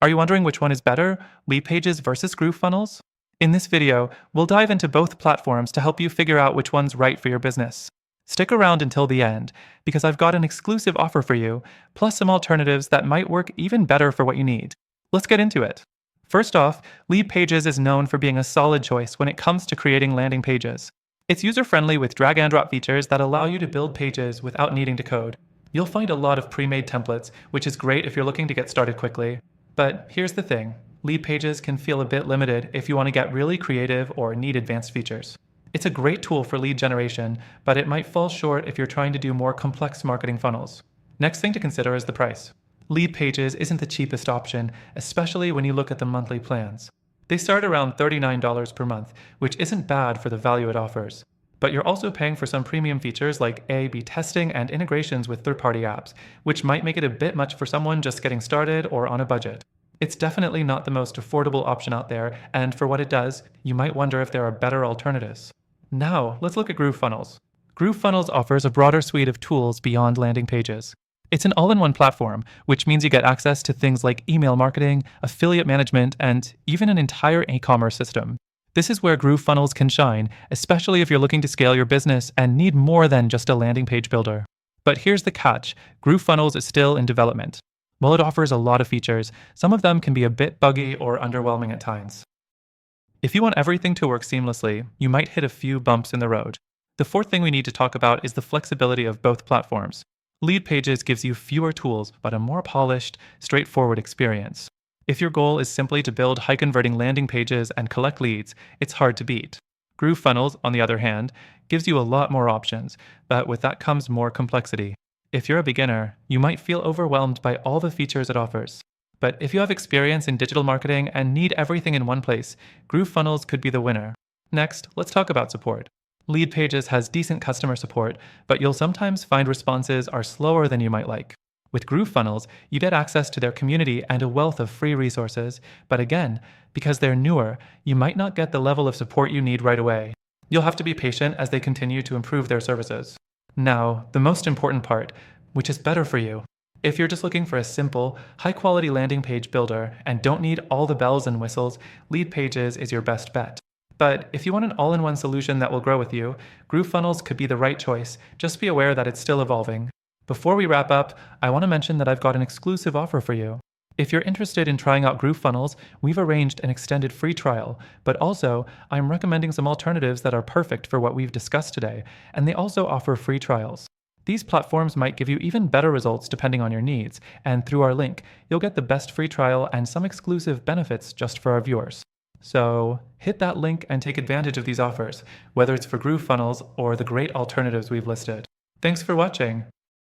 Are you wondering which one is better, LeadPages versus GrooveFunnels? In this video, we'll dive into both platforms to help you figure out which one's right for your business. Stick around until the end, because I've got an exclusive offer for you, plus some alternatives that might work even better for what you need. Let's get into it. First off, LeadPages is known for being a solid choice when it comes to creating landing pages. It's user-friendly with drag-and-drop features that allow you to build pages without needing to code. You'll find a lot of pre-made templates, which is great if you're looking to get started quickly. But here's the thing, LeadPages can feel a bit limited if you want to get really creative or need advanced features. It's a great tool for lead generation, but it might fall short if you're trying to do more complex marketing funnels. Next thing to consider is the price. LeadPages isn't the cheapest option, especially when you look at the monthly plans. They start around $39 per month, which isn't bad for the value it offers. But you're also paying for some premium features like A/B testing and integrations with third-party apps, which might make it a bit much for someone just getting started or on a budget. It's definitely not the most affordable option out there, and for what it does, you might wonder if there are better alternatives. Now, let's look at GrooveFunnels. GrooveFunnels offers a broader suite of tools beyond landing pages. It's an all-in-one platform, which means you get access to things like email marketing, affiliate management, and even an entire e-commerce system. This is where GrooveFunnels can shine, especially if you're looking to scale your business and need more than just a landing page builder. But here's the catch, GrooveFunnels is still in development. While it offers a lot of features, some of them can be a bit buggy or underwhelming at times. If you want everything to work seamlessly, you might hit a few bumps in the road. The fourth thing we need to talk about is the flexibility of both platforms. LeadPages gives you fewer tools, but a more polished, straightforward experience. If your goal is simply to build high-converting landing pages and collect leads, it's hard to beat. GrooveFunnels, on the other hand, gives you a lot more options, but with that comes more complexity. If you're a beginner, you might feel overwhelmed by all the features it offers. But if you have experience in digital marketing and need everything in one place, GrooveFunnels could be the winner. Next, let's talk about support. LeadPages has decent customer support, but you'll sometimes find responses are slower than you might like. With GrooveFunnels, you get access to their community and a wealth of free resources, but again, because they're newer, you might not get the level of support you need right away. You'll have to be patient as they continue to improve their services. Now, the most important part, which is better for you. If you're just looking for a simple, high-quality landing page builder and don't need all the bells and whistles, LeadPages is your best bet. But if you want an all-in-one solution that will grow with you, GrooveFunnels could be the right choice. Just be aware that it's still evolving. Before we wrap up, I want to mention that I've got an exclusive offer for you. If you're interested in trying out GrooveFunnels, we've arranged an extended free trial, but also I'm recommending some alternatives that are perfect for what we've discussed today, and they also offer free trials. These platforms might give you even better results depending on your needs, and through our link, you'll get the best free trial and some exclusive benefits just for our viewers. So hit that link and take advantage of these offers, whether it's for GrooveFunnels or the great alternatives we've listed. Thanks for watching.